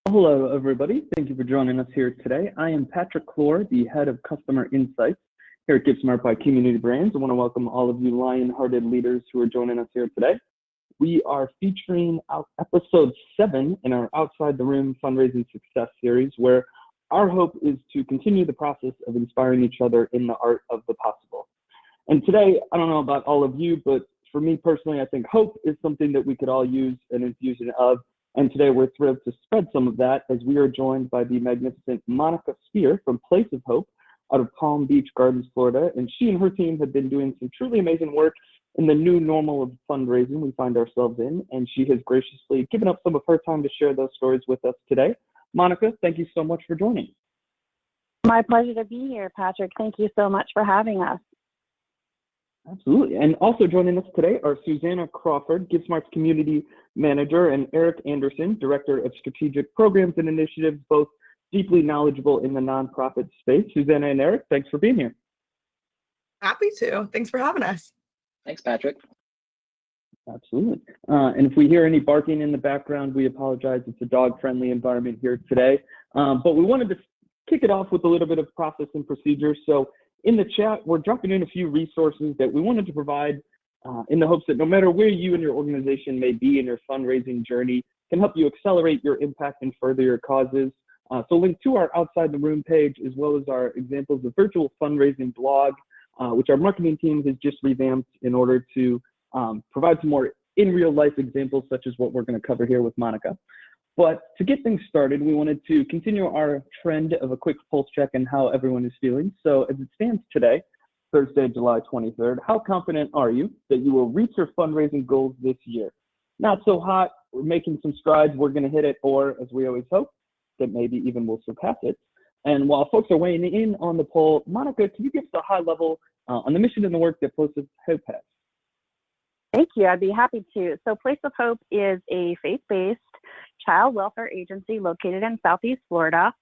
Hello, everybody. Thank you for joining us here today. I am Patrick Clore, the head of customer insights here at GiveSmart by Community Brands. I want to welcome all of you lion-hearted leaders who are joining us here today. We are featuring episode 7 in our Outside the Room fundraising success series, where our hope is to continue the process of inspiring each other in the art of the possible. And today, I don't know about all of you, but for me personally, I think hope is something that we could all use an infusion of. And today we're thrilled to spread some of that as we are joined by the magnificent Monica Spear from Place of Hope out of Palm Beach Gardens, Florida. And she and her team have been doing some truly amazing work in the new normal of fundraising we find ourselves in. And she has graciously given up some of her time to share those stories with us today. Monica, thank you so much for joining. My pleasure to be here, Patrick. Thank you so much for having us. Absolutely. And also joining us today are Susanna Crawford, GiveSmart's community manager, and Eric Anderson, director of strategic programs and initiatives, both deeply knowledgeable in the nonprofit space. Susanna and Eric, thanks for being here. Happy to. Thanks for having us. Thanks, Patrick. Absolutely. And if we hear any barking in the background, we apologize. It's a dog-friendly environment here today. But we wanted to kick it off with a little bit of process and procedure. So in the chat, we're dropping in a few resources that we wanted to provide in the hopes that no matter where you and your organization may be in your fundraising journey, can help you accelerate your impact and further your causes. So link to our Outside the Room page, as well as our examples of virtual fundraising blog, which our marketing team has just revamped in order to provide some more in real life examples, such as what we're going to cover here with Monica. But to get things started, we wanted to continue our trend of a quick pulse check on how everyone is feeling. So as it stands today, Thursday, July 23rd, how confident are you that you will reach your fundraising goals this year? Not so hot, we're making some strides, we're going to hit it, or as we always hope, that maybe even we'll surpass it. And while folks are weighing in on the poll, Monica, can you give us a high level on the mission and the work that Place of Hope has? Thank you. I'd be happy to. So Place of Hope is a faith-based child welfare agency located in Southeast Florida.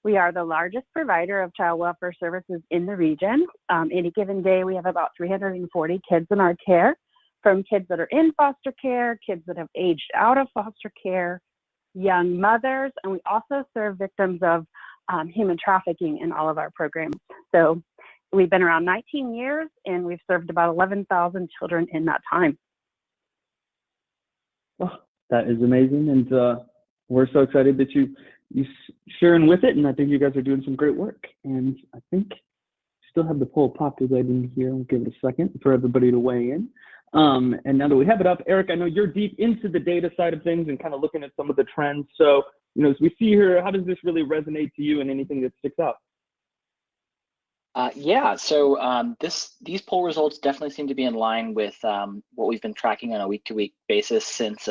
We are the largest provider of child welfare services in the region. Any given day, we have about 340 kids in our care, from kids that are in foster care, kids that have aged out of foster care, young mothers, and we also serve victims of human trafficking in all of our programs. So we've been around 19 years, and we've served about 11,000 children in that time. Oh, that is amazing, and we're so excited that you sharing with it, and I think you guys are doing some great work. And I think still have the poll populating here. I'll give it a second for everybody to weigh in. And now that we have it up, Eric, I know you're deep into the data side of things and kind of looking at some of the trends. So, as we see here, how does this really resonate to you and anything that sticks out? So these poll results definitely seem to be in line with what we've been tracking on a week-to-week basis since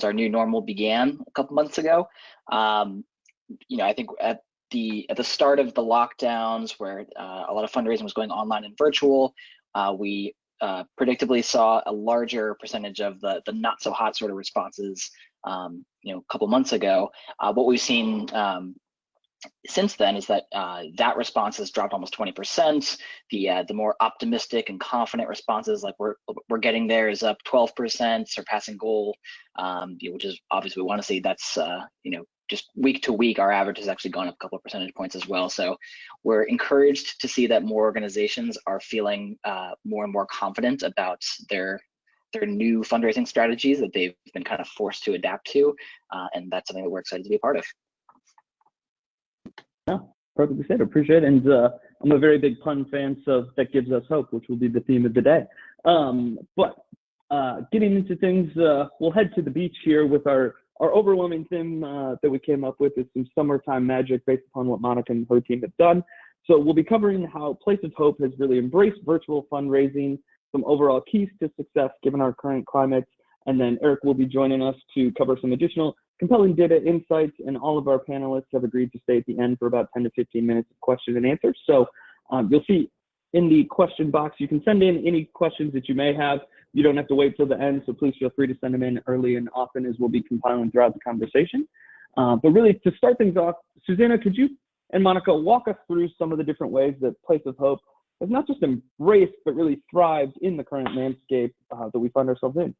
our new normal began a couple months ago. I think at the start of the lockdowns, where a lot of fundraising was going online and virtual, we predictably saw a larger percentage of the not so hot sort of responses a couple months ago. What we've seen since then is that that response has dropped almost 20%. The more optimistic and confident responses, like we're getting there, is up 12%, surpassing goal, which is obviously we want to see. That's just week to week, our average has actually gone up a couple of percentage points as well. So we're encouraged to see that more organizations are feeling more and more confident about their new fundraising strategies that they've been kind of forced to adapt to, and that's something that we're excited to be a part of. No, perfectly said. Appreciate it. And I'm a very big pun fan, so that gives us hope, which will be the theme of the day. But getting into things, we'll head to the beach here with our overwhelming theme that we came up with is some summertime magic based upon what Monica and her team have done. So we'll be covering how Place of Hope has really embraced virtual fundraising, some overall keys to success given our current climate, and then Eric will be joining us to cover some additional compelling data insights, and all of our panelists have agreed to stay at the end for about 10 to 15 minutes of question and answers. So you'll see in the question box, you can send in any questions that you may have. You don't have to wait till the end, so please feel free to send them in early and often, as we'll be compiling throughout the conversation. But really, to start things off, Susanna, could you and Monica walk us through some of the different ways that Place of Hope has not just embraced, but really thrived in the current landscape that we find ourselves in?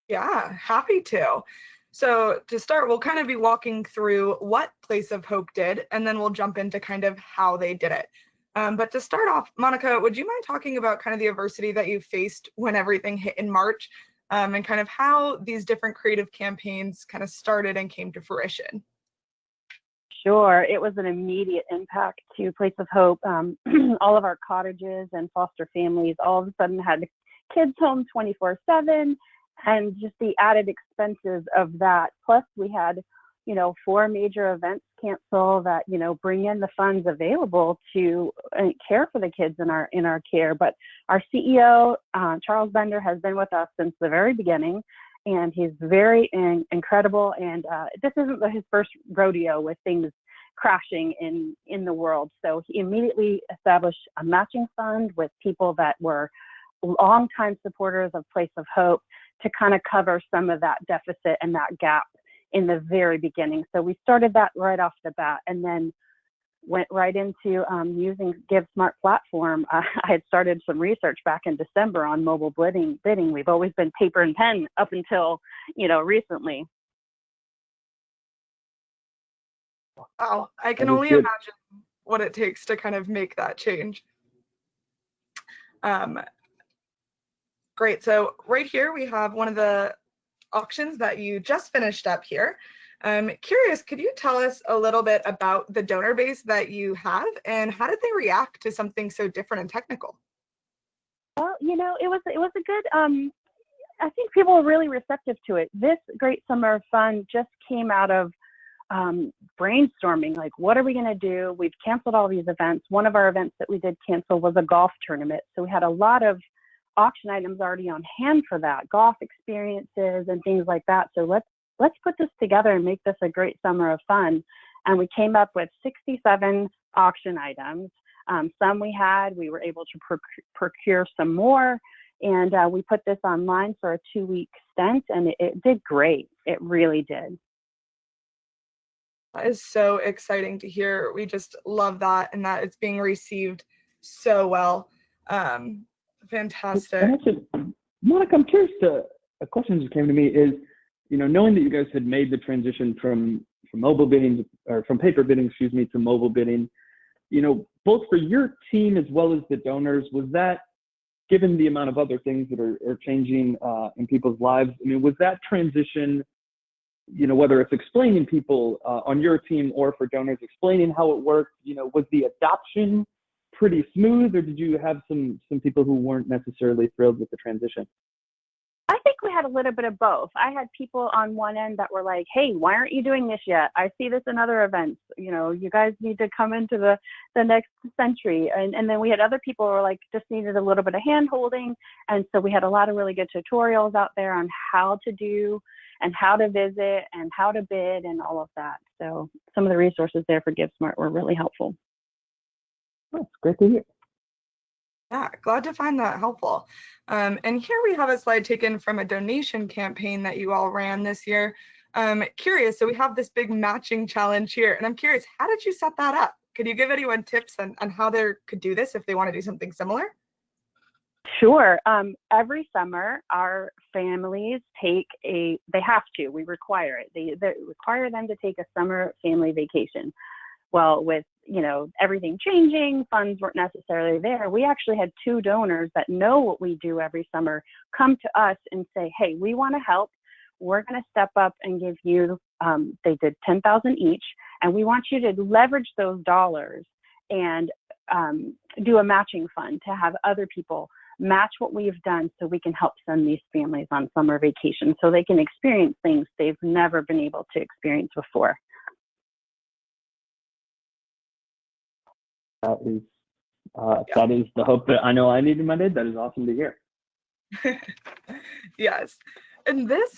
Yeah, happy to. So to start, we'll kind of be walking through what Place of Hope did, and then we'll jump into kind of how they did it. But to start off, Monica, would you mind talking about kind of the adversity that you faced when everything hit in March, and kind of how these different creative campaigns kind of started and came to fruition? Sure. It was an immediate impact to Place of Hope. All of our cottages and foster families all of a sudden had kids home 24/7, and just the added expenses of that. Plus we had, 4 major events cancel that, bring in the funds available to care for the kids in our care. But our CEO, Charles Bender, has been with us since the very beginning, and he's very incredible. And this isn't his first rodeo with things crashing in the world. So he immediately established a matching fund with people that were longtime supporters of Place of Hope to kind of cover some of that deficit and that gap in the very beginning. So we started that right off the bat, and then went right into using GiveSmart platform. I had started some research back in December on mobile bidding. We've always been paper and pen up until, recently. Wow, I can only imagine what it takes to kind of make that change. Great. So right here we have one of the auctions that you just finished up here. Curious, could you tell us a little bit about the donor base that you have, and how did they react to something so different and technical? Well, it was a good. I think people were really receptive to it. This Great Summer of Fun just came out of brainstorming, like, what are we going to do? We've canceled all these events. One of our events that we did cancel was a golf tournament. So we had a lot of auction items already on hand for that, golf experiences and things like that. So let's put this together and make this a great summer of fun. And we came up with 67 auction items. Some we were able to procure some more, and we put this online for a 2-week stint, and it did great. It really did. That is so exciting to hear. We just love that, and that it's being received so well. Fantastic. Actually, Monica, I'm curious a question that came to me is, knowing that you guys had made the transition from mobile bidding, or from paper bidding, to mobile bidding, both for your team as well as the donors, was that, given the amount of other things that are changing in people's lives, was that transition, whether it's explaining people on your team or for donors, explaining how it worked, was the adoption pretty smooth, or did you have some people who weren't necessarily thrilled with the transition? I think we had a little bit of both. I had people on one end that were like, hey, why aren't you doing this yet? I see this in other events. You guys need to come into the next century. And then we had other people who were like, just needed a little bit of hand holding. And so we had a lot of really good tutorials out there on how to do and how to visit and how to bid and all of that. So some of the resources there for GiveSmart were really helpful. That's great to hear. Yeah, glad to find that helpful. And here we have a slide taken from a donation campaign that you all ran this year. Curious, so we have this big matching challenge here, and I'm curious, how did you set that up? Could you give anyone tips on how they could do this if they want to do something similar? Sure. Every summer, our families we require it. They require them to take a summer family vacation. Well, with everything changing, funds weren't necessarily there. We actually had 2 donors that know what we do every summer come to us and say, hey, we want to help. We're going to step up and give you, they did $10,000 each, and we want you to leverage those dollars and do a matching fund to have other people match what we've done so we can help send these families on summer vacation so they can experience things they've never been able to experience before. That is the hope that I know I need in my day. That is awesome to hear. Yes. And this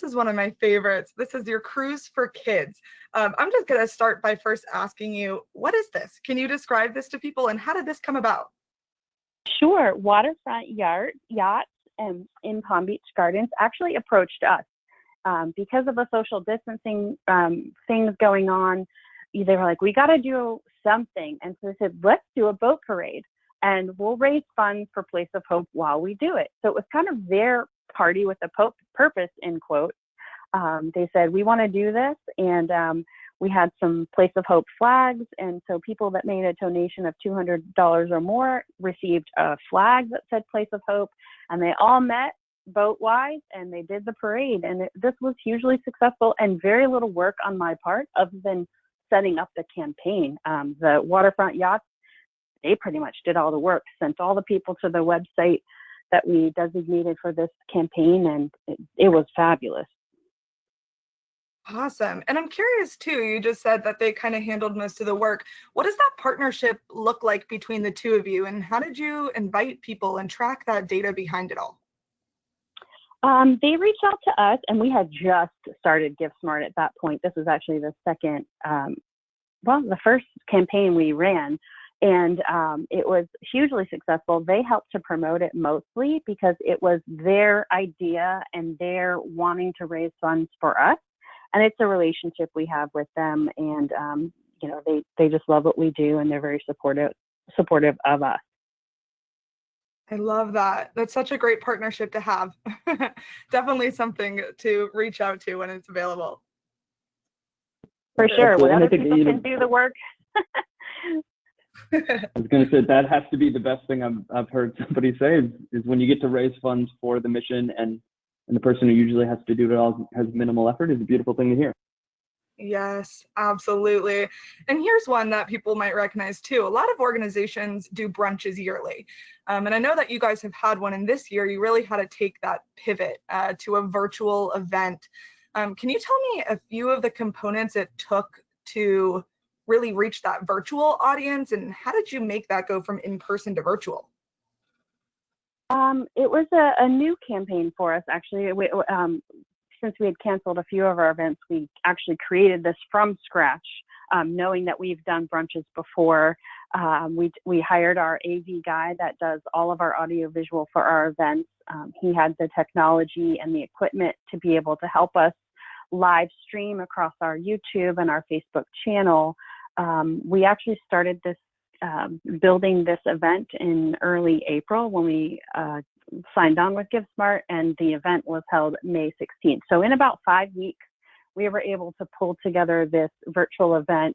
is one of my favorites. This is your Cruise for Kids. I'm just going to start by first asking you, what is this? Can you describe this to people, and how did this come about? Sure. Waterfront Yachts in Palm Beach Gardens actually approached us because of the social distancing things going on. They were like, we got to do something. And so they said, let's do a boat parade and we'll raise funds for Place of Hope while we do it. So it was kind of their party with a purpose, end quote. They said, we want to do this. And we had some Place of Hope flags. And so people that made a donation of $200 or more received a flag that said Place of Hope. And they all met boat-wise and they did the parade. And this was hugely successful and very little work on my part other than setting up the campaign. The waterfront yachts, they pretty much did all the work, sent all the people to the website that we designated for this campaign, and it was fabulous. Awesome. And I'm curious too, you just said that they kind of handled most of the work. What does that partnership look like between the two of you? And how did you invite people and track that data behind it all? They reached out to us, and we had just started GiveSmart at that point. This was actually the second, the first campaign we ran, and it was hugely successful. They helped to promote it mostly because it was their idea and they're wanting to raise funds for us. And it's a relationship we have with them, and they just love what we do, and they're very supportive of us. I love that. That's such a great partnership to have. Definitely something to reach out to when it's available. For sure. When other people can do the work. I was going to say that has to be the best thing I've heard somebody say is when you get to raise funds for the mission and the person who usually has to do it all has minimal effort is a beautiful thing to hear. Yes, absolutely. And here's one that people might recognize too. A lot of organizations do brunches yearly. And I know that you guys have had one, and this year you really had to take that pivot to a virtual event. Can you tell me a few of the components it took to really reach that virtual audience, and how did you make that go from in-person to virtual? It was a new campaign for us, actually. Since we had canceled a few of our events, we actually created this from scratch, knowing that we've done brunches before. We hired our AV guy that does all of our audiovisual for our events. He had the technology and the equipment to be able to help us live stream across our YouTube and our Facebook channel. We actually started this building this event in early April when we signed on with GiveSmart, and the event was held May 16th. So in about 5 weeks, we were able to pull together this virtual event,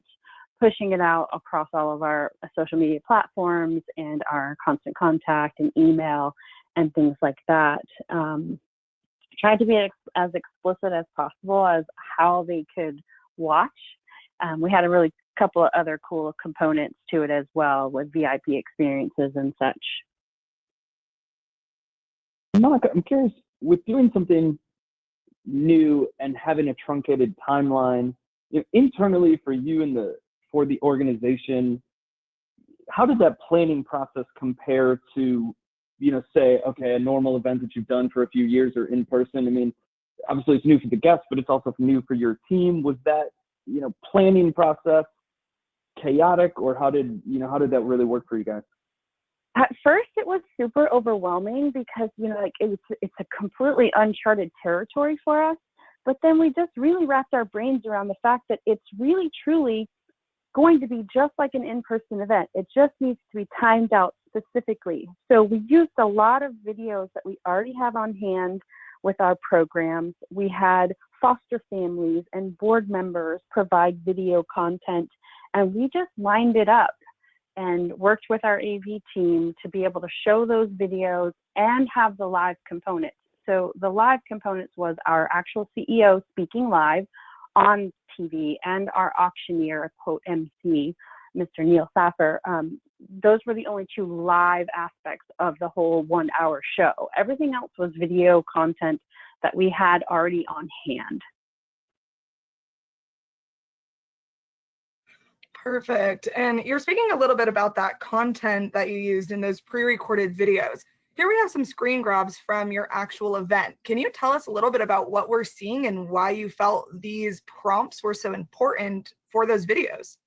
pushing it out across all of our social media platforms and our constant contact and email and things like that. Tried to be as explicit as possible as how they could watch. We had a really couple of other cool components to it as well, with VIP experiences and such. Monica, I'm curious, with doing something new and having a truncated timeline, internally for you and for the organization, how does that planning process compare to, say, okay, a normal event that you've done for a few years or in person? I mean, obviously it's new for the guests, but it's also new for your team. Was that, planning process chaotic, or how did that really work for you guys? At first, it was super overwhelming because, it's a completely uncharted territory for us. But then we just really wrapped our brains around the fact that it's really, truly going to be just like an in-person event. It just needs to be timed out specifically. So we used a lot of videos that we already have on hand with our programs. We had foster families and board members provide video content, and we just lined it up and worked with our AV team to be able to show those videos and have the live components. So the live components was our actual CEO speaking live on TV and our auctioneer, quote, MC, Mr. Neil Saffer. Those were the only two live aspects of the whole 1 hour show. Everything else was video content that we had already on hand. Perfect. And you're speaking a little bit about that content that you used in those pre-recorded videos. Here we have some screen grabs from your actual event. Can you tell us a little bit about what we're seeing and why you felt these prompts were so important for those videos?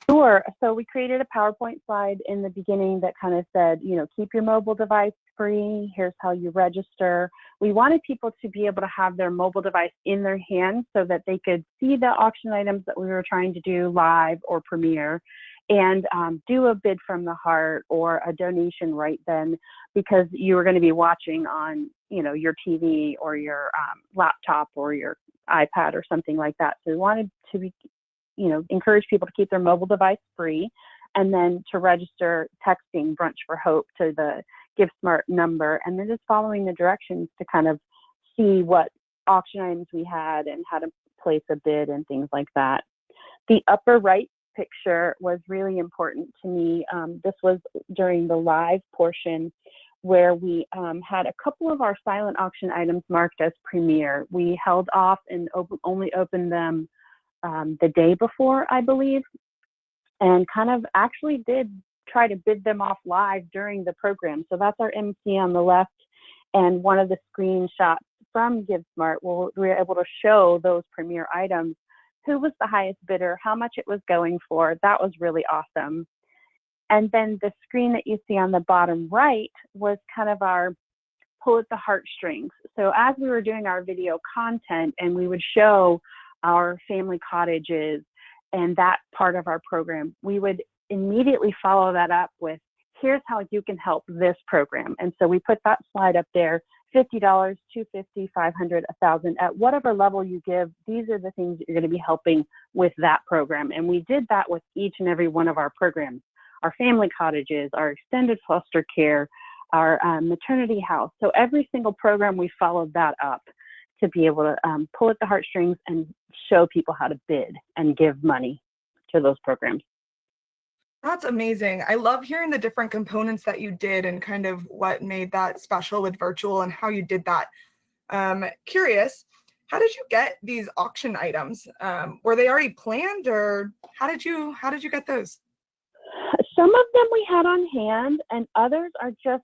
Sure. So we created a PowerPoint slide in the beginning that kind of said, keep your mobile device free. Here's how you register. We wanted people to be able to have their mobile device in their hands so that they could see the auction items that we were trying to do live or premiere, and do a bid from the heart or a donation right then, because you were going to be watching on, your TV or your laptop or your iPad or something like that. So we wanted to be, encourage people to keep their mobile device free, and then to register texting Brunch for Hope to the GiveSmart number, and then just following the directions to kind of see what auction items we had and how to place a bid and things like that. The upper right picture was really important to me. This was during the live portion where we had a couple of our silent auction items marked as premier. We held off and only opened them the day before, I believe, and kind of actually did try to bid them off live during the program. So that's our MC on the left, and one of the screenshots from GiveSmart, we were able to show those premier items, who was the highest bidder, how much it was going for. That was really awesome. And then the screen that you see on the bottom right was kind of our pull at the heartstrings. So as we were doing our video content and we would show our family cottages and that part of our program, we would immediately follow that up with, here's how you can help this program. And so we put that slide up there, $50, $250, $500, $1,000, at whatever level you give, these are the things that you're going to be helping with that program. And we did that with each and every one of our programs, our family cottages, our extended foster care, our maternity house. So every single program, we followed that up to be able to pull at the heartstrings and show people how to bid and give money to those programs. That's amazing. I love hearing the different components that you did and kind of what made that special with virtual and how you did that. Curious, how did you get these auction items? Were they already planned, or how did you get those? Some of them we had on hand, and others are just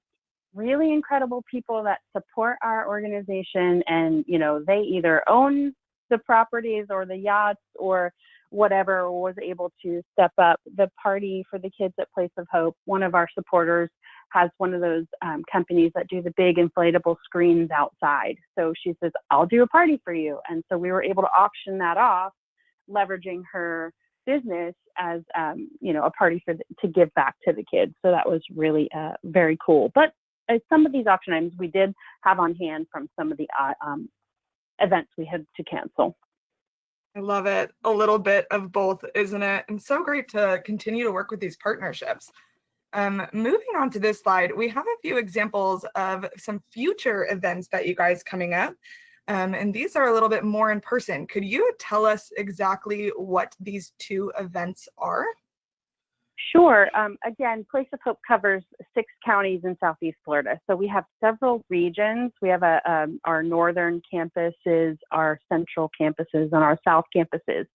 really incredible people that support our organization, and they either own the properties or the yachts or whatever, was able to step up. The party for the kids at Place of Hope, one of our supporters has one of those companies that do the big inflatable screens outside. So she says, I'll do a party for you. And so we were able to auction that off, leveraging her business as a party to give back to the kids. So that was really very cool. But some of these auction items we did have on hand from some of the events we had to cancel. I love it. A little bit of both, isn't it? And so great to continue to work with these partnerships. Moving on to this slide, we have a few examples of some future events that you guys coming up. And these are a little bit more in person. Could you tell us exactly what these two events are? Sure. Again, Place of Hope covers 6 counties in Southeast Florida. So we have several regions. We have our northern campuses, our central campuses, and our south campuses.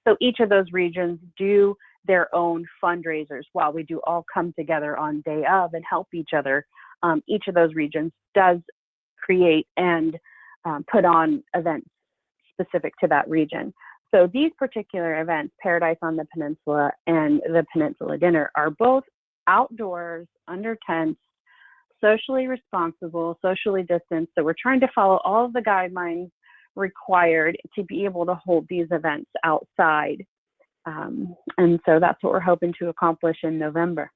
So each of those regions do their own fundraisers while we do all come together on day of and help each other. Each of those regions does create and put on events specific to that region. So these particular events, Paradise on the Peninsula and the Peninsula Dinner, are both outdoors, under tents, socially responsible, socially distanced. So we're trying to follow all of the guidelines required to be able to hold these events outside. And so that's what we're hoping to accomplish in November.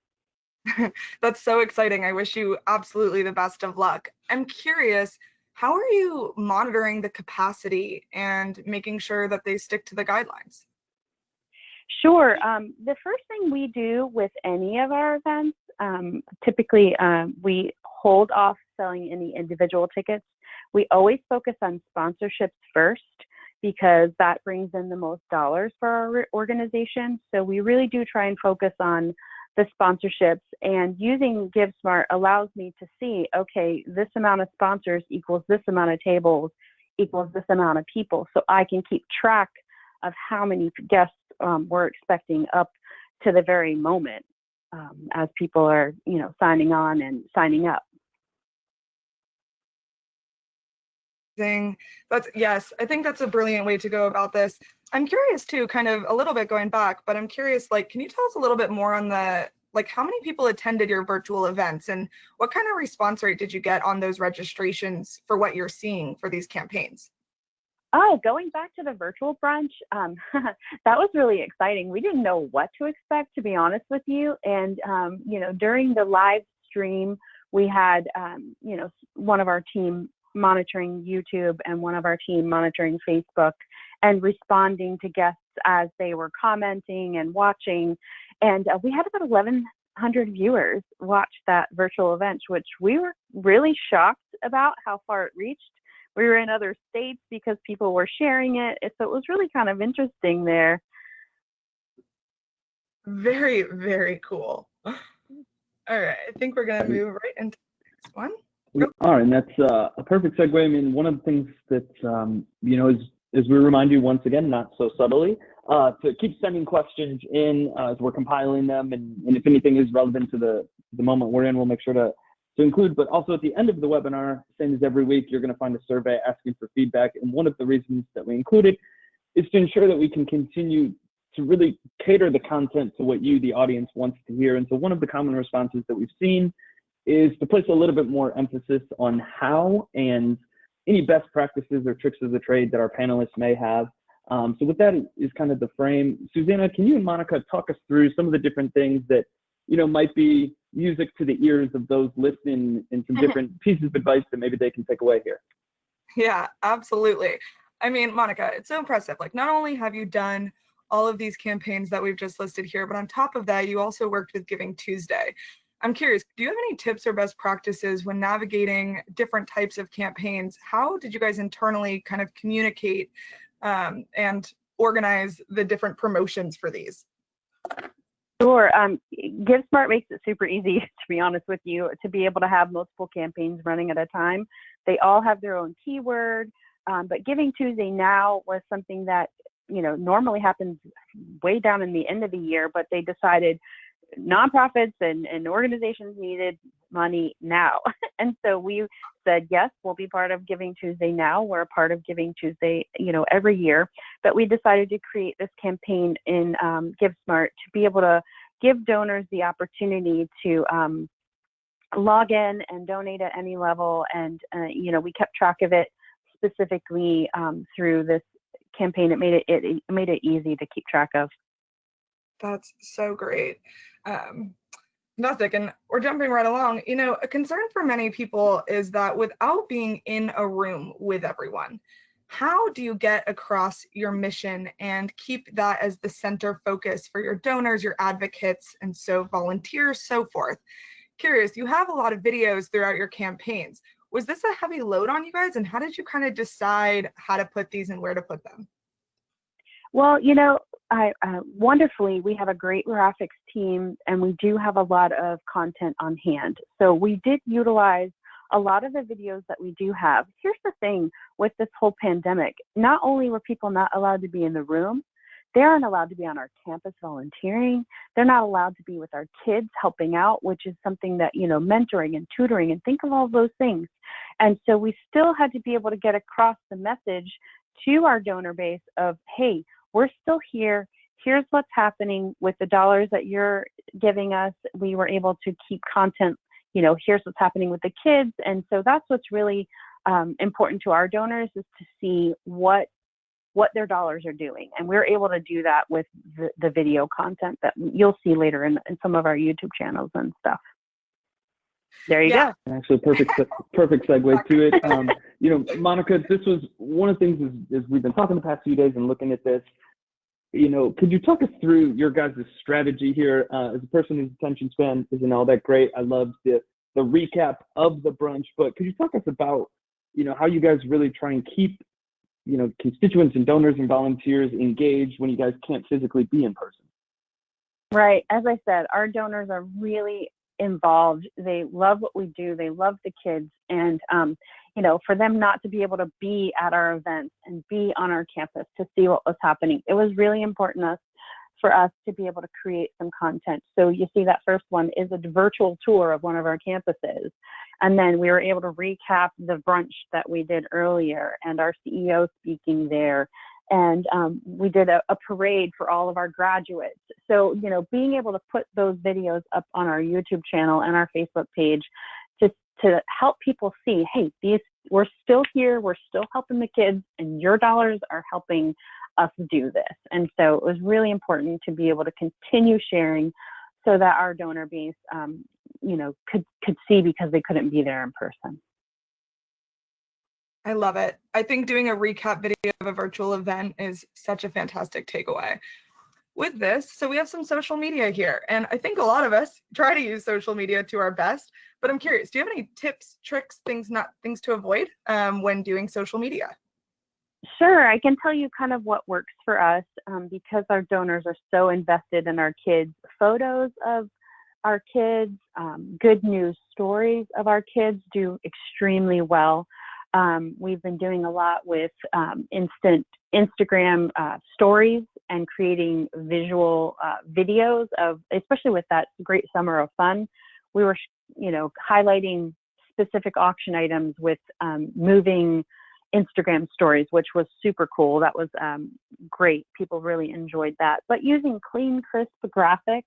That's so exciting. I wish you absolutely the best of luck. I'm curious, how are you monitoring the capacity and making sure that they stick to the guidelines? Sure. The first thing we do with any of our events, typically we hold off selling any individual tickets. We always focus on sponsorships first because that brings in the most dollars for our organization. So we really do try and focus on the sponsorships, and using GiveSmart allows me to see, okay, this amount of sponsors equals this amount of tables equals this amount of people. So I can keep track of how many guests we're expecting up to the very moment as people are, signing on and signing up. Yes, I think that's a brilliant way to go about this. I'm curious too, kind of a little bit going back, but I'm curious, can you tell us a little bit more on how many people attended your virtual events and what kind of response rate did you get on those registrations for what you're seeing for these campaigns? Oh, going back to the virtual brunch, that was really exciting. We didn't know what to expect, to be honest with you. And, during the live stream, we had, one of our team monitoring YouTube and one of our team monitoring Facebook and responding to guests as they were commenting and watching. And we had about 1,100 viewers watch that virtual event, which we were really shocked about how far it reached. We were in other states because people were sharing it. So it was really kind of interesting there. Very, very cool. All right, I think we're going to move right into the next one. We are, and that's a perfect segue. I mean, one of the things that, you know, is we remind you once again, not so subtly, to keep sending questions in as we're compiling them, and if anything is relevant to the moment we're in, we'll make sure to include. But also at the end of the webinar, same as every week, you're going to find a survey asking for feedback. And one of the reasons that we include it is to ensure that we can continue to really cater the content to what you, the audience, wants to hear. And so one of the common responses that we've seen is to place a little bit more emphasis on how and any best practices or tricks of the trade that our panelists may have. So with that is kind of the frame. Susanna, can you and Monica talk us through some of the different things that, you know, might be music to the ears of those listening, and some different pieces of advice that maybe they can take away here? Yeah, absolutely. I mean, Monica, it's so impressive. Like, not only have you done all of these campaigns that we've just listed here, but on top of that, you also worked with Giving Tuesday. I'm curious, do you have any tips or best practices when navigating different types of campaigns? How did you guys internally kind of communicate and organize the different promotions for these? Sure. GiveSmart makes it super easy, to be honest with you, to be able to have multiple campaigns running at a time. They all have their own keyword, but Giving Tuesday now was something that, you know, normally happens way down in the end of the year, but they decided nonprofits and organizations needed money now. And so we said, yes, we'll be part of Giving Tuesday now. We're a part of Giving Tuesday, you know, every year. But we decided to create this campaign in GiveSmart to be able to give donors the opportunity to log in and donate at any level. And, you know, we kept track of it specifically through this campaign. It made it easy to keep track of. That's so great. Fantastic. And we're jumping right along. You know, a concern for many people is that without being in a room with everyone, how do you get across your mission and keep that as the center focus for your donors, your advocates, and so volunteers, so forth? Curious, you have a lot of videos throughout your campaigns. Was this a heavy load on you guys, and how did you kind of decide how to put these and where to put them? Well, you know, wonderfully, we have a great graphics team, and we do have a lot of content on hand. So we did utilize a lot of the videos that we do have. Here's the thing with this whole pandemic. Not only were people not allowed to be in the room, they aren't allowed to be on our campus volunteering. They're not allowed to be with our kids helping out, which is something that, you know, mentoring and tutoring, and think of all those things. And so we still had to be able to get across the message to our donor base of, hey, we're still here. Here's what's happening with the dollars that you're giving us. We were able to keep content, you know, here's what's happening with the kids. And so that's what's really important to our donors, is to see what their dollars are doing. And we're able to do that with the video content that you'll see later in some of our YouTube channels and stuff. There you go. Actually, perfect segue to it. You know, Monica, this was one of the things is we've been talking the past few days and looking at this. You know, could you talk us through your guys' strategy here? As a person whose attention span isn't all that great, I love the recap of the brunch, but could you talk us about, you know, how you guys really try and keep, you know, constituents and donors and volunteers engaged when you guys can't physically be in person? Right. As I said, our donors are really involved. They love what we do. They love the kids. And, you know, for them not to be able to be at our events and be on our campus to see what was happening, it was really important for us to be able to create some content. So you see that first one is a virtual tour of one of our campuses. And then we were able to recap the brunch that we did earlier and our CEO speaking there. And we did a parade for all of our graduates. So, you know, being able to put those videos up on our YouTube channel and our Facebook page to help people see, hey, we're still here, we're still helping the kids, and your dollars are helping us do this. And so it was really important to be able to continue sharing so that our donor base, you know, could see, because they couldn't be there in person. I love it. I think doing a recap video of a virtual event is such a fantastic takeaway. With this, so we have some social media here, and I think a lot of us try to use social media to our best, but I'm curious, do you have any tips, tricks, things to avoid when doing social media? Sure, I can tell you kind of what works for us because our donors are so invested in our kids. Photos of our kids, good news stories of our kids do extremely well. We've been doing a lot with instant Instagram stories and creating visual videos of, especially with that great summer of fun. We were, highlighting specific auction items with moving Instagram stories, which was super cool. That was great. People really enjoyed that. But using clean, crisp graphics,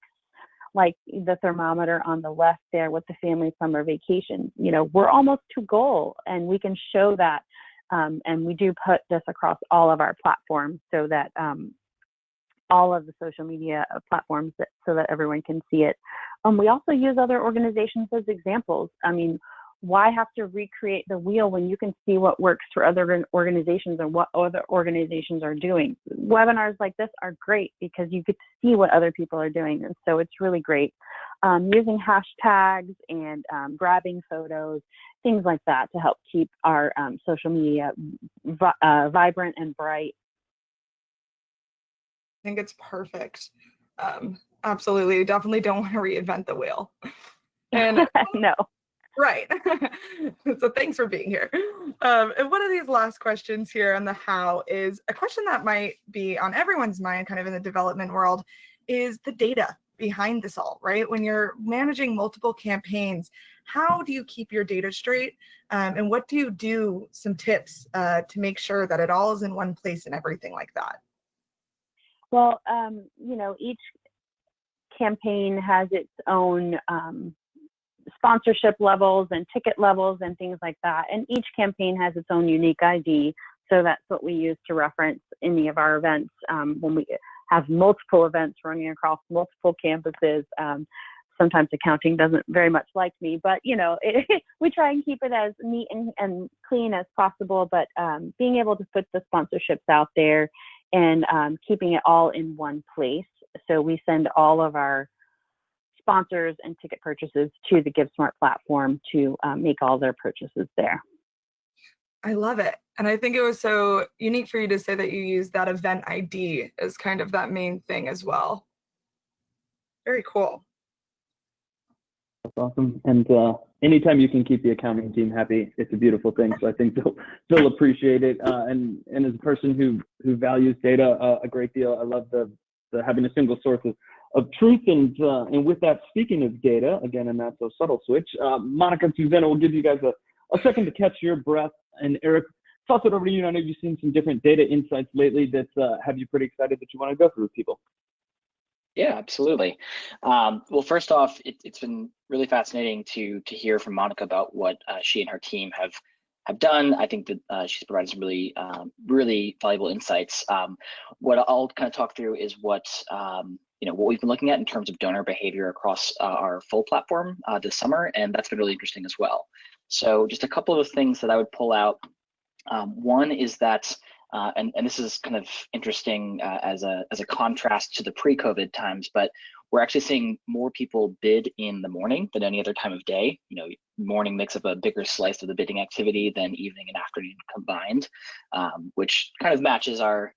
like the thermometer on the left there with the family summer vacation, we're almost to goal, and we can show that. And we do put this across all of our platforms so that all of the social media platforms so that everyone can see it. We also use other organizations as examples. I mean, why have to recreate the wheel when you can see what works for other organizations and what other organizations are doing? Webinars like this are great because you get to see what other people are doing. And so it's really great. Using hashtags and grabbing photos, things like that to help keep our social media vibrant and bright. I think it's perfect. Absolutely. Definitely don't want to reinvent the wheel. And no. Right. So thanks for being here. And one of these last questions here on the how is a question that might be on everyone's mind kind of in the development world is the data behind this all, right? When you're managing multiple campaigns, how do you keep your data straight? And what do you do, some tips to make sure that it all is in one place and everything like that? Well, each campaign has its own sponsorship levels and ticket levels and things like that. And each campaign has its own unique ID. So that's what we use to reference any of our events. When we have multiple events running across multiple campuses, sometimes accounting doesn't very much like me, but we try and keep it as neat and clean as possible, but being able to put the sponsorships out there and keeping it all in one place. So we send all of our sponsors and ticket purchases to the GiveSmart platform to make all their purchases there. I love it. And I think it was so unique for you to say that you use that event ID as kind of that main thing as well. Very cool. That's awesome. And anytime you can keep the accounting team happy, it's a beautiful thing. So I think they'll appreciate it. And as a person who values data a great deal, I love the having a single source of truth. And with that, speaking of data, again, and that's a subtle switch, Monica and Susanna will give you guys a second to catch your breath. And Eric, toss it over to you. I know you've seen some different data insights lately that have you pretty excited that you want to go through with people. Yeah, absolutely. Well, first off, it's been really fascinating to hear from Monica about what she and her team have done. I think that she's provided some really valuable insights. What I'll kind of talk through is what we've been looking at in terms of donor behavior across our full platform this summer, and that's been really interesting as well. So just a couple of things that I would pull out. One is that, and this is kind of interesting as a contrast to the pre-COVID times, but we're actually seeing more people bid in the morning than any other time of day. Morning makes up a bigger slice of the bidding activity than evening and afternoon combined, which kind of matches our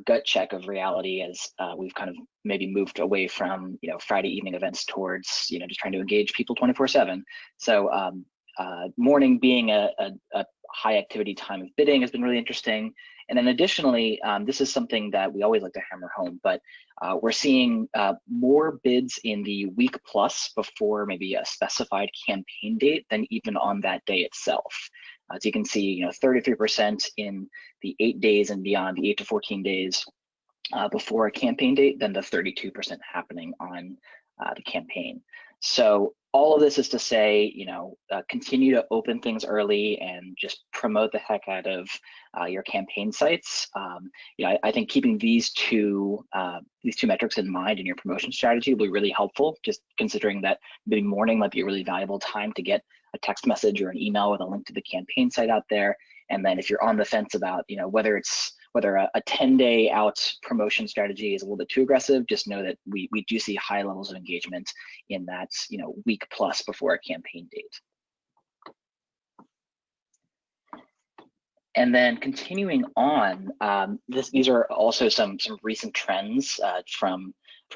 gut check of reality as we've kind of maybe moved away from Friday evening events towards just trying to engage people 24/7. So morning being a high activity time of bidding has been really interesting. And then additionally, this is something that we always like to hammer home, but we're seeing more bids in the week plus before maybe a specified campaign date than even on that day itself. As you can see, 33% in the 8 days and beyond, the 8 to 14 days before a campaign date, than the 32% happening on the campaign. So all of this is to say, continue to open things early and just promote the heck out of your campaign sites. I think keeping these two metrics in mind in your promotion strategy will be really helpful, just considering that maybe morning might be a really valuable time to get text message or an email with a link to the campaign site out there. And then if you're on the fence about, whether a 10-day out promotion strategy is a little bit too aggressive, just know that we do see high levels of engagement in that, week plus before a campaign date. And then continuing on, these are also some recent trends from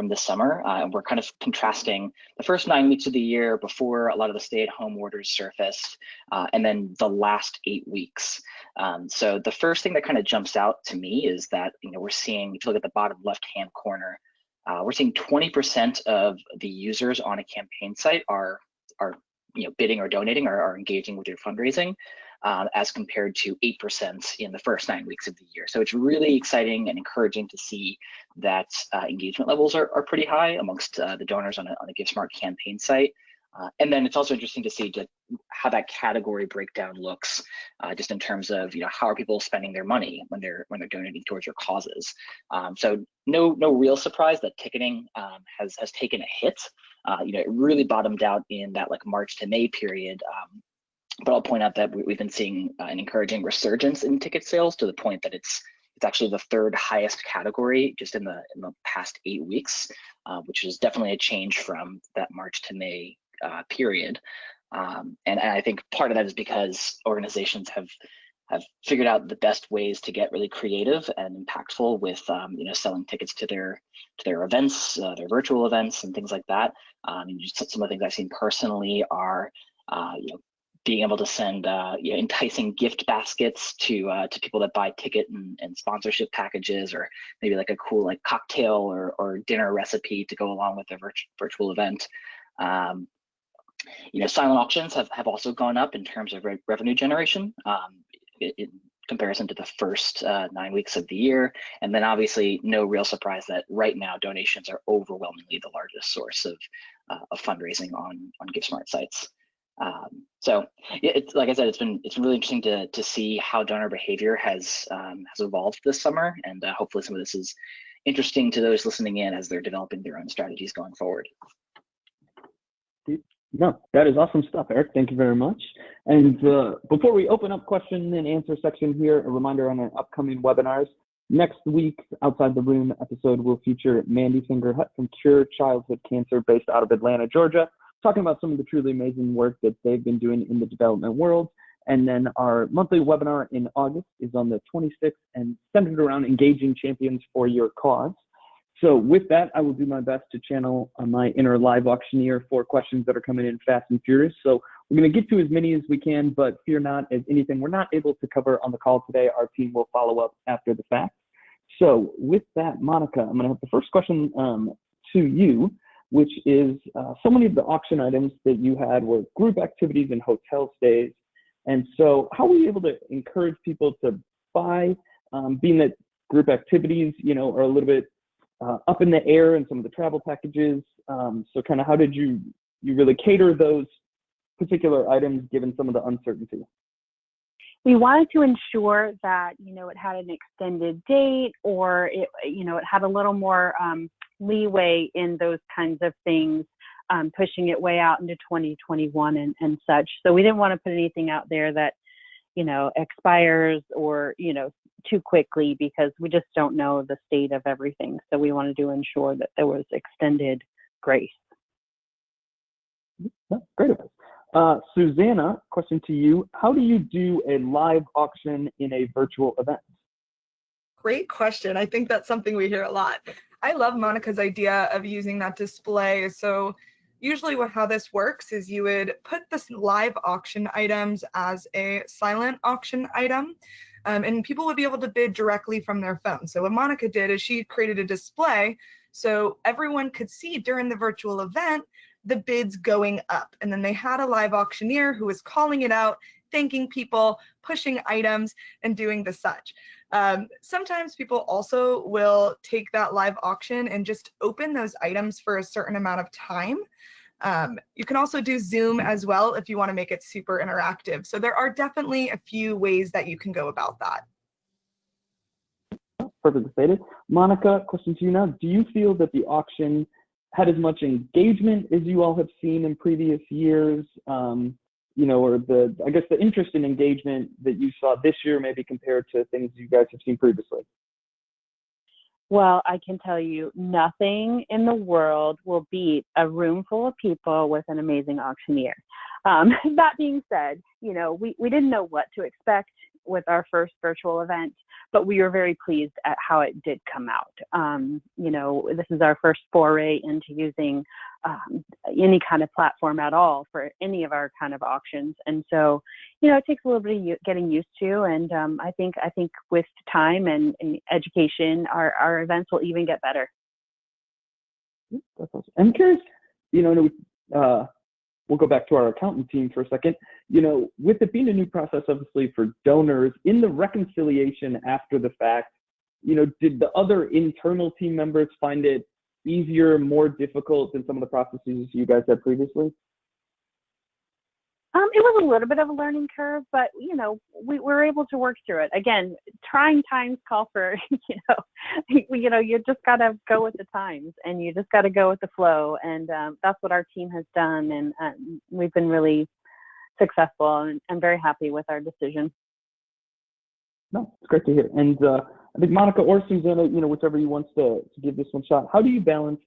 this summer. We're kind of contrasting the first 9 weeks of the year before a lot of the stay-at-home orders surfaced, and then the last 8 weeks. So the first thing that kind of jumps out to me is that we're seeing, if you look at the bottom left-hand corner, we're seeing 20% of the users on a campaign site are bidding or donating or are engaging with your fundraising. As compared to 8% in the first 9 weeks of the year. So it's really exciting and encouraging to see that engagement levels are pretty high amongst the donors on a GiveSmart campaign site. And then it's also interesting to see just how that category breakdown looks, just in terms of how are people spending their money when they're donating towards your causes. So no real surprise that ticketing has taken a hit. It really bottomed out in that March to May period. But I'll point out that we've been seeing an encouraging resurgence in ticket sales to the point that it's actually the third highest category just in the past 8 weeks, which is definitely a change from that March to May period. And I think part of that is because organizations have figured out the best ways to get really creative and impactful with selling tickets to their events, their virtual events, and things like that. Just some of the things I've seen personally are being able to send enticing gift baskets to people that buy ticket and sponsorship packages, or maybe a cool cocktail or dinner recipe to go along with their virtual event. Silent auctions have also gone up in terms of revenue generation in comparison to the first 9 weeks of the year. And then obviously no real surprise that right now donations are overwhelmingly the largest source of fundraising on GiveSmart sites. So it's like I said, it's been really interesting to see how donor behavior has evolved this summer, and hopefully some of this is interesting to those listening in as they're developing their own strategies going forward. No, that is awesome stuff, Eric. Thank you very much. And before we open up question and answer section here, a reminder on our upcoming webinars. Next week's Outside the Room episode will feature Mandy Fingerhut from Cure Childhood Cancer, based out of Atlanta, Georgia, talking about some of the truly amazing work that they've been doing in the development world. And then our monthly webinar in August is on the 26th and centered around engaging champions for your cause. So with that, I will do my best to channel my inner live auctioneer for questions that are coming in fast and furious. So we're going to get to as many as we can, but fear not, as anything we're not able to cover on the call today, our team will follow up after the fact. So with that, Monica, I'm going to have the first question to you, which is so many of the auction items that you had were group activities and hotel stays. And so how were you able to encourage people to buy, being that group activities, are a little bit up in the air in some of the travel packages? So kind of how did you really cater those particular items given some of the uncertainty? We wanted to ensure that, it had an extended date, or it had a little more leeway in those kinds of things, pushing it way out into 2021 and such. So we didn't want to put anything out there that, expires or, too quickly, because we just don't know the state of everything. So we wanted to ensure that there was extended grace. Great advice. Susanna, question to you. How do you do a live auction in a virtual event? Great question. I think that's something we hear a lot. I love Monica's idea of using that display. So usually how this works is you would put this live auction items as a silent auction item, and people would be able to bid directly from their phone. So what Monica did is she created a display so everyone could see during the virtual event the bids going up. And then they had a live auctioneer who was calling it out, thanking people, pushing items, and doing the such. Sometimes people also will take that live auction and just open those items for a certain amount of time. You can also do Zoom as well if you want to make it super interactive. So there are definitely a few ways that you can go about that. Perfectly stated. Monica, question to you now. Do you feel that the auction had as much engagement as you all have seen in previous years? or I guess the interest and engagement that you saw this year, maybe compared to things you guys have seen previously? Well, I can tell you nothing in the world will beat a room full of people with an amazing auctioneer. That being said, we didn't know what to expect with our first virtual event, but we were very pleased at how it did come out. This is our first foray into using any kind of platform at all for any of our kind of auctions. And so, it takes a little bit of getting used to. And I think with time and education, our events will even get better. That's awesome. I'm curious, we'll go back to our accountant team for a second. With it being a new process, obviously, for donors, in the reconciliation after the fact, did the other internal team members find it easier, more difficult than some of the processes you guys had previously? It was a little bit of a learning curve, but we were able to work through it. Again, trying times call for you just gotta go with the times, and you just gotta go with the flow, and that's what our team has done, and we've been really successful, and I'm very happy with our decision. No, it's great to hear. And I think Monica or Susanna, whichever you wants to give this one shot, how do you balance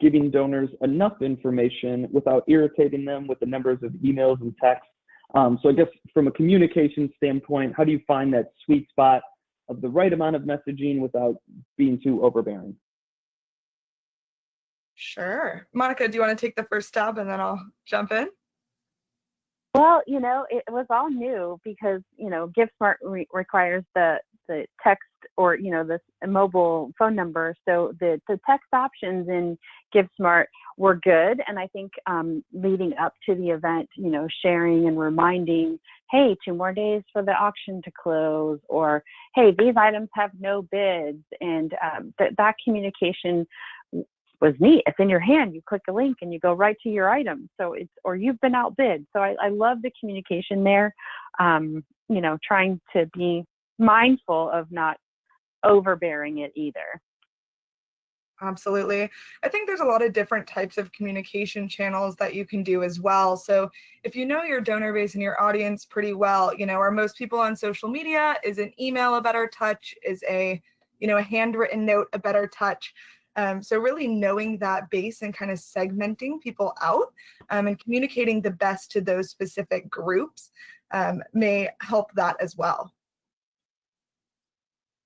giving donors enough information without irritating them with the numbers of emails and texts? So I guess from a communication standpoint, how do you find that sweet spot of the right amount of messaging without being too overbearing? Sure. Monica, do you want to take the first stab and then I'll jump in? Well, it was all new because, GiveSmart requires the text or, this mobile phone number. So the text options in GiveSmart were good. And I think leading up to the event, sharing and reminding, hey, 2 more days for the auction to close, or, hey, these items have no bids. And that communication was neat. It's in your hand. You click a link and you go right to your item. So or you've been outbid. So I love the communication there. Trying to be mindful of not overbearing it either. Absolutely. I think there's a lot of different types of communication channels that you can do as well. So if you know your donor base and your audience pretty well, are most people on social media? Is an email a better touch? Is a handwritten note a better touch? So really knowing that base and kind of segmenting people out and communicating the best to those specific groups may help that as well.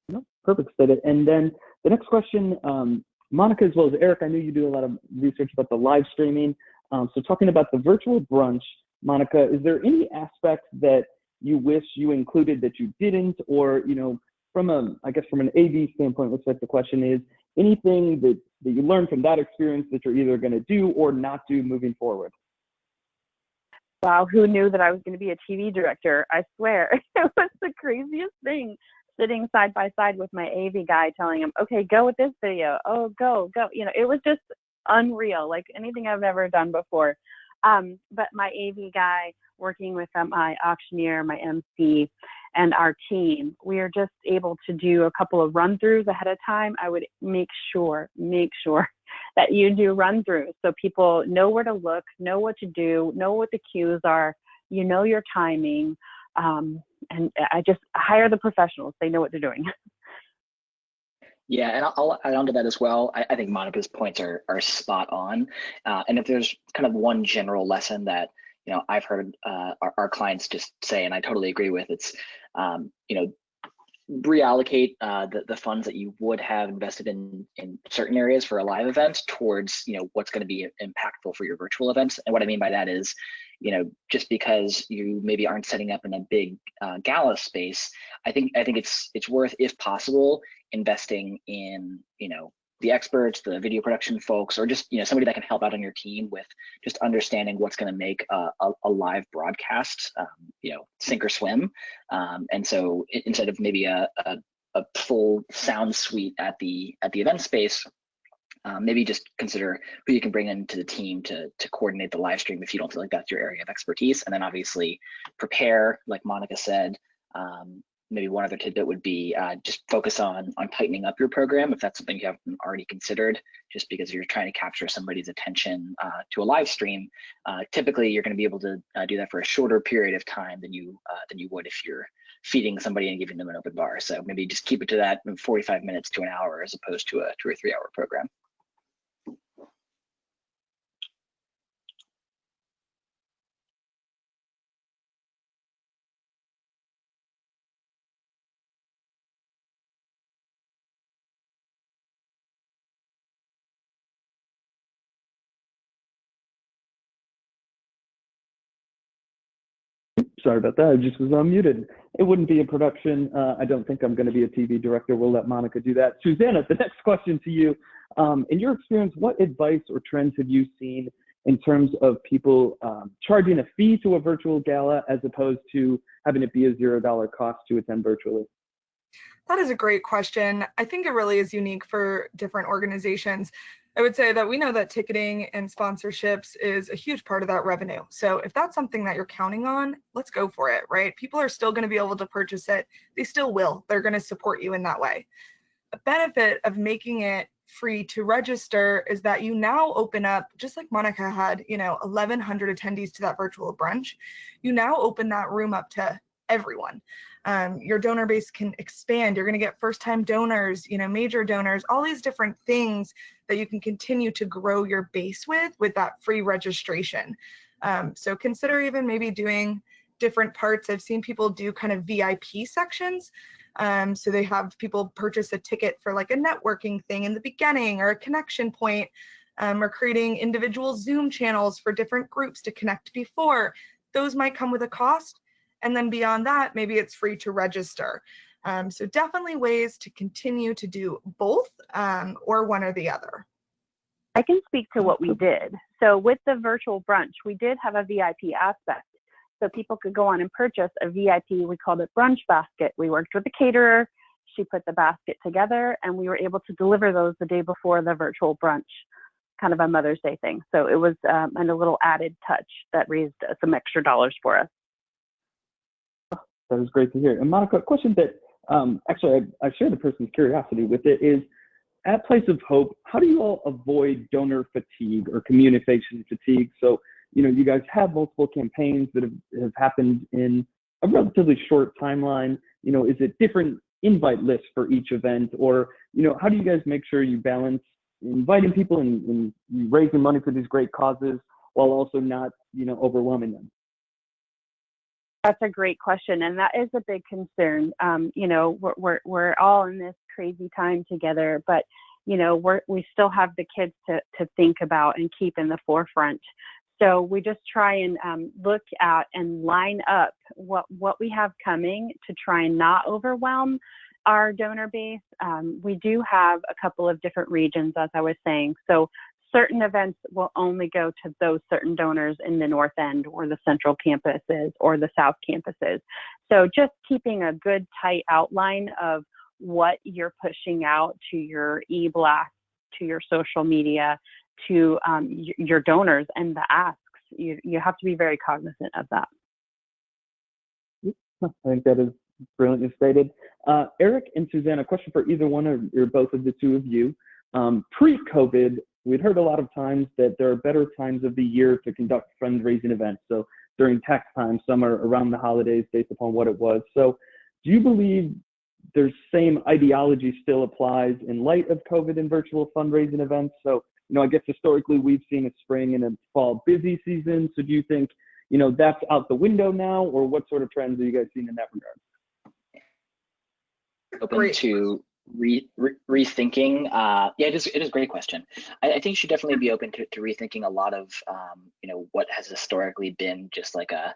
No, perfect, stated. And then the next question, Monica as well as Eric, I know you do a lot of research about the live streaming. So talking about the virtual brunch, Monica, is there any aspect that you wish you included that you didn't, or from an AV standpoint, looks like the question is, anything that you learned from that experience that you're either going to do or not do moving forward? Wow, who knew that I was going to be a TV director? I swear, it was the craziest thing, sitting side by side with my AV guy telling him, okay, go with this video. Oh, go. It was just unreal, like anything I've ever done before. But my AV guy, working with my auctioneer, my MC, and our team, we are just able to do a couple of run-throughs ahead of time. I would make sure that you do run-throughs so people know where to look, know what to do, know what the cues are, your timing, and I just hire the professionals. They know what they're doing. Yeah, and I'll add on to that as well. I think Monica's points are spot on. And if there's kind of one general lesson that I've heard our clients just say, and I totally agree with, it's reallocate the funds that you would have invested in certain areas for a live event towards what's going to be impactful for your virtual events. And what I mean by that is, just because you maybe aren't setting up in a big gala space, I think it's worth, if possible, investing in the experts, the video production folks, or just somebody that can help out on your team with just understanding what's going to make a live broadcast sink or swim. And so instead of maybe a full sound suite at the event space, maybe just consider who you can bring into the team to coordinate the live stream if you don't feel like that's your area of expertise. And then obviously prepare, like Monica said, maybe one other tidbit would be just focus on tightening up your program if that's something you haven't already considered. Just because you're trying to capture somebody's attention to a live stream, typically you're going to be able to do that for a shorter period of time than you would if you're feeding somebody and giving them an open bar. So maybe just keep it to that 45 minutes to an hour as opposed to a 2 or 3 hour program. Sorry about that. I just was unmuted. It wouldn't be a production. I don't think I'm going to be a TV director. We'll let Monica do that. Susanna, the next question to you. In your experience, what advice or trends have you seen in terms of people charging a fee to a virtual gala as opposed to having it be a $0 cost to attend virtually? That is a great question. I think it really is unique for different organizations. I would say that we know that ticketing and sponsorships is a huge part of that revenue. So if that's something that you're counting on, let's go for it, right? People are still going to be able to purchase it. They still will. They're going to support you in that way. A benefit of making it free to register is that you now open up, just like Monica had, 1,100 attendees to that virtual brunch. You now open that room up to everyone. Your donor base can expand. You're going to get first-time donors, major donors, all these different things that you can continue to grow your base with that free registration. So consider even maybe doing different parts. I've seen people do kind of VIP sections. So they have people purchase a ticket for like a networking thing in the beginning or a connection point, or creating individual Zoom channels for different groups to connect before. Those might come with a cost. And then beyond that, maybe it's free to register. So definitely ways to continue to do both or one or the other. I can speak to what we did. So with the virtual brunch, we did have a VIP aspect. So people could go on and purchase a VIP, we called it brunch basket. We worked with the caterer. She put the basket together and we were able to deliver those the day before the virtual brunch, kind of a Mother's Day thing. So it was and a little added touch that raised some extra dollars for us. That was great to hear. And Monica, a question that actually I share the person's curiosity with it is, at Place of Hope, how do you all avoid donor fatigue or communication fatigue? So, you guys have multiple campaigns that have happened in a relatively short timeline. Is it different invite lists for each event? Or, how do you guys make sure you balance inviting people and raising money for these great causes while also not, overwhelming them? That's a great question, and that is a big concern. We're all in this crazy time together, but we still have the kids to think about and keep in the forefront. So we just try and look at and line up what we have coming to try and not overwhelm our donor base. We do have a couple of different regions, as I was saying. So certain events will only go to those certain donors in the North End or the Central campuses or the South campuses. So just keeping a good tight outline of what you're pushing out to your e-blast, to your social media, to your donors and the asks. You have to be very cognizant of that. I think that is brilliantly stated. Eric and Susanna, a question for either one or both of the two of you. Pre-COVID, we'd heard a lot of times that there are better times of the year to conduct fundraising events. So during tax time, summer, around the holidays, based upon what it was. So do you believe their same ideology still applies in light of COVID and virtual fundraising events? So, I guess historically we've seen a spring and a fall busy season. So do you think, that's out the window now, or what sort of trends are you guys seeing in that regard? Open to rethinking. It is a great question. I think you should definitely be open to rethinking a lot of what has historically been just like a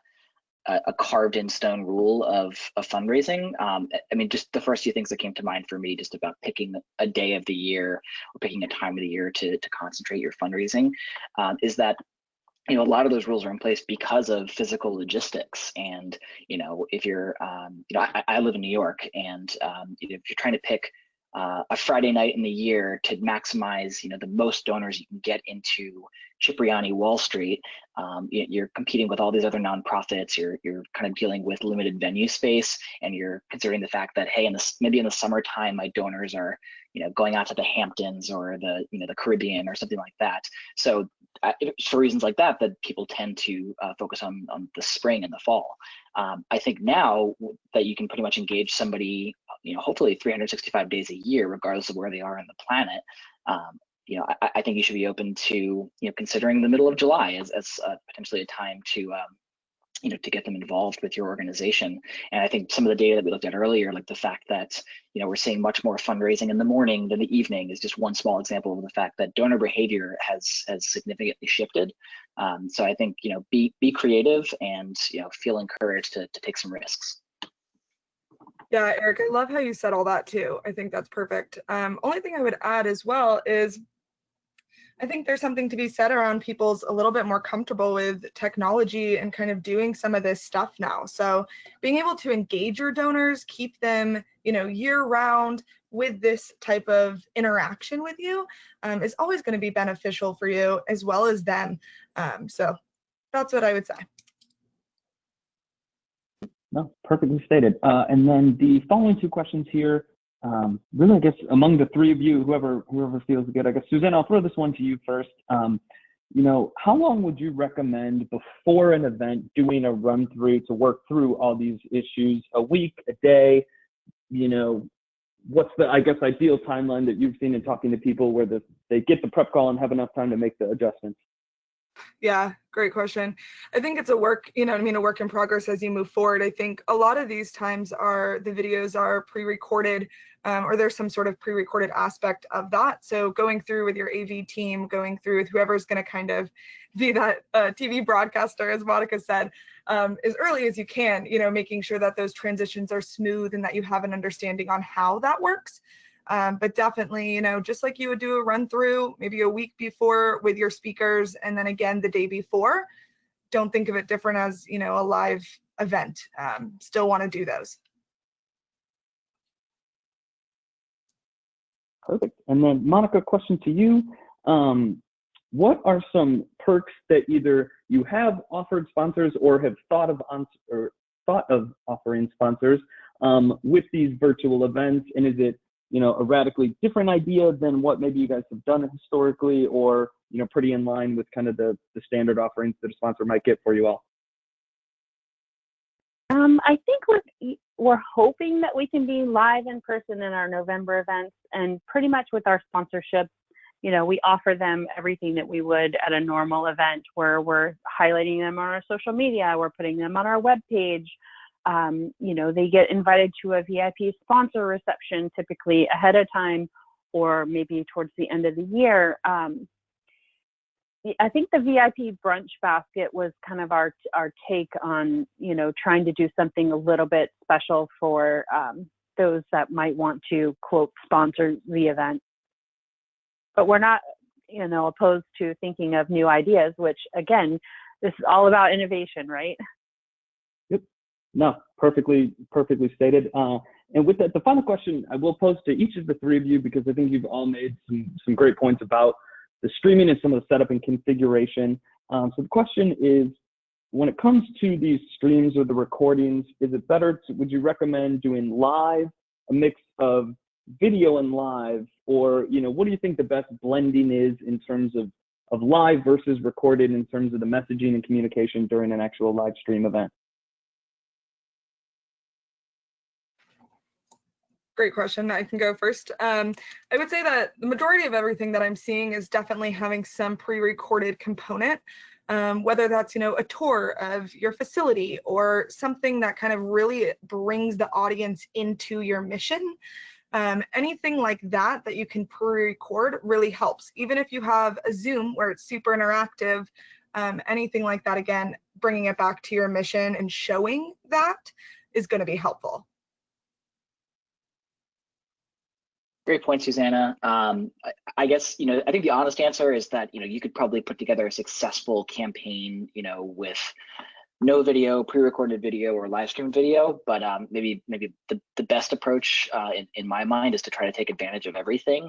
carved in stone rule of fundraising. Just the first few things that came to mind for me, just about picking a day of the year or picking a time of the year to concentrate your fundraising, is that a lot of those rules are in place because of physical logistics. And if you're I live in New York, and if you're trying to pick a Friday night in the year to maximize, the most donors you can get into Cipriani Wall Street. You're competing with all these other nonprofits. You're kind of dealing with limited venue space, and you're considering the fact that, hey, maybe in the summertime my donors are, going out to the Hamptons or the Caribbean or something like that. So for reasons like that, people tend to focus on the spring and the fall. I think now that you can pretty much engage somebody, hopefully 365 days a year, regardless of where they are on the planet, I think you should be open to, considering the middle of July as potentially a time to, to get them involved with your organization. And I think some of the data that we looked at earlier, like the fact that, we're seeing much more fundraising in the morning than the evening, is just one small example of the fact that donor behavior has significantly shifted. So I think, be creative and, feel encouraged to take some risks. Yeah, Eric, I love how you said all that too. I think that's perfect. Only thing I would add as well is I think there's something to be said around people's a little bit more comfortable with technology and kind of doing some of this stuff now. So being able to engage your donors, keep them, year round with this type of interaction with you is always going to be beneficial for you as well as them. So that's what I would say. No, perfectly stated. And then the following two questions here, really, I guess among the three of you, whoever feels good, I guess, Suzanne, I'll throw this one to you first. How long would you recommend before an event doing a run through to work through all these issues? A week, a day? What's the, I guess, ideal timeline that you've seen in talking to people where they get the prep call and have enough time to make the adjustments? Yeah, great question. I think it's a work in progress as you move forward. I think a lot of these times the videos are pre-recorded or there's some sort of pre-recorded aspect of that. So going through with your AV team, going through with whoever's going to kind of be that TV broadcaster, as Monica said, as early as you can, making sure that those transitions are smooth and that you have an understanding on how that works. But definitely, just like you would do a run through maybe a week before with your speakers and then again the day before, don't think of it different as, a live event. Still want to do those. Perfect. And then Monica, question to you. What are some perks that either you have offered sponsors or have thought of offering sponsors with these virtual events? And is it, a radically different idea than what maybe you guys have done historically, or, pretty in line with kind of the standard offerings that a sponsor might get for you all? I think we're hoping that we can be live in person in our November events, and pretty much with our sponsorships, we offer them everything that we would at a normal event, where we're highlighting them on our social media, we're putting them on our webpage. They get invited to a VIP sponsor reception typically ahead of time, or maybe towards the end of the year. I think the VIP brunch basket was kind of our take on, trying to do something a little bit special for those that might want to, quote, sponsor the event. But we're not, opposed to thinking of new ideas, which, again, this is all about innovation, right? Yep. No, perfectly stated. And with that, the final question I will pose to each of the three of you, because I think you've all made some great points about the streaming and some of the setup and configuration. So the question is, when it comes to these streams or the recordings, is it better would you recommend doing live, a mix of video and live, or, what do you think the best blending is in terms of live versus recorded in terms of the messaging and communication during an actual live stream event? Great question. I can go first. I would say that the majority of everything that I'm seeing is definitely having some pre-recorded component, whether that's, a tour of your facility or something that kind of really brings the audience into your mission. Anything like that you can pre-record really helps. Even if you have a Zoom where it's super interactive, anything like that, again, bringing it back to your mission and showing that is going to be helpful. Great point, Susanna. I guess, I think the honest answer is that, you could probably put together a successful campaign, with no video, pre-recorded video, or live stream video, but maybe the best approach in my mind is to try to take advantage of everything,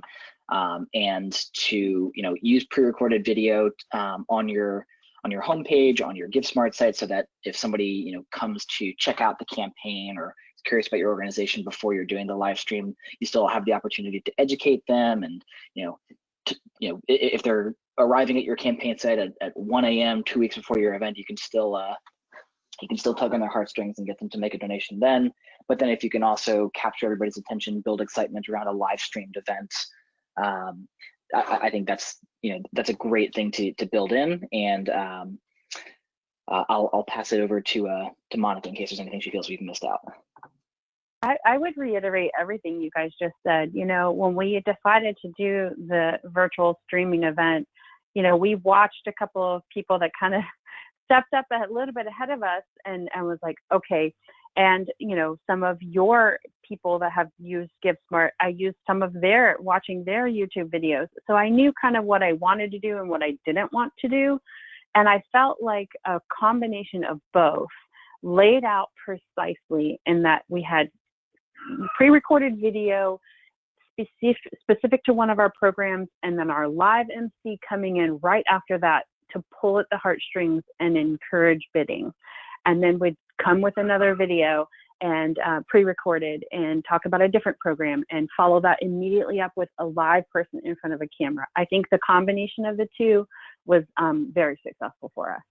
and to use pre-recorded video on your homepage, on your GiveSmart site, so that if somebody comes to check out the campaign or is curious about your organization before you're doing the live stream, you still have the opportunity to educate them, and if they're arriving at your campaign site at 1 a.m. 2 weeks before your event, you can still tug on their heartstrings and get them to make a donation then. But then if you can also capture everybody's attention, build excitement around a live streamed event, I think that's a great thing to build in. And I'll pass it over to Monica in case there's anything she feels we've missed out. I would reiterate everything you guys just said. When we decided to do the virtual streaming event, we watched a couple of people that kind of stepped up a little bit ahead of us and was like, okay. And, some of your people that have used GiveSmart, I used some of watching their YouTube videos. So I knew kind of what I wanted to do and what I didn't want to do. And I felt like a combination of both laid out precisely in that we had pre-recorded video specific to one of our programs, and then our live MC coming in right after that to pull at the heartstrings and encourage bidding. And then we'd come with another video and pre-recorded and talk about a different program and follow that immediately up with a live person in front of a camera. I think the combination of the two was very successful for us.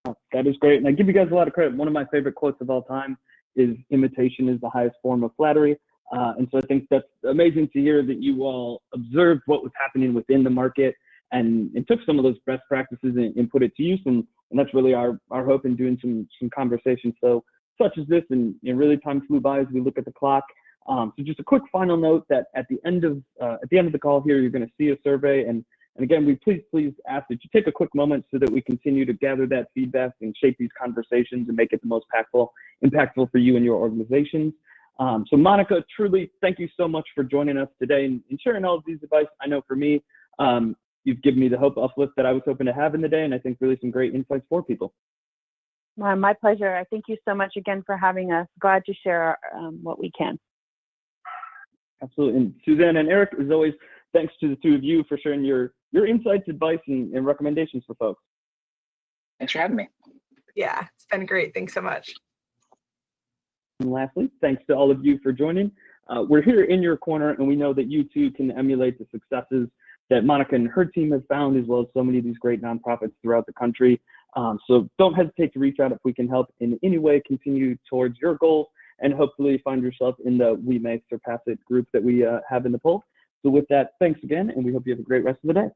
Oh, that is great. And I give you guys a lot of credit. One of my favorite quotes of all time is imitation is the highest form of flattery. And so I think that's amazing to hear that you all observed what was happening within the market and took some of those best practices and put it to use. And that's really our hope in doing some conversations such as this. And really time flew by as we look at the clock. So just a quick final note that at the end of the call here, you're going to see a survey. And again, we please ask that you take a quick moment so that we continue to gather that feedback and shape these conversations and make it the most impactful for you and your organizations. So Monica, truly, thank you so much for joining us today and sharing all of these advice. I know for me, you've given me the hope uplift that I was hoping to have in the day, and I think really some great insights for people. My pleasure. I thank you so much again for having us. Glad to share what we can. Absolutely. And Suzanne and Eric, as always, thanks to the two of you for sharing your insights, advice, and recommendations for folks. Thanks for having me. Yeah, it's been great. Thanks so much. And lastly, thanks to all of you for joining. We're here in your corner, and we know that you too can emulate the successes that Monica and her team have found, as well as so many of these great nonprofits throughout the country. So don't hesitate to reach out if we can help in any way continue towards your goals, and hopefully find yourself in the We May Surpass It group that we have in the poll. So with that, thanks again, and we hope you have a great rest of the day.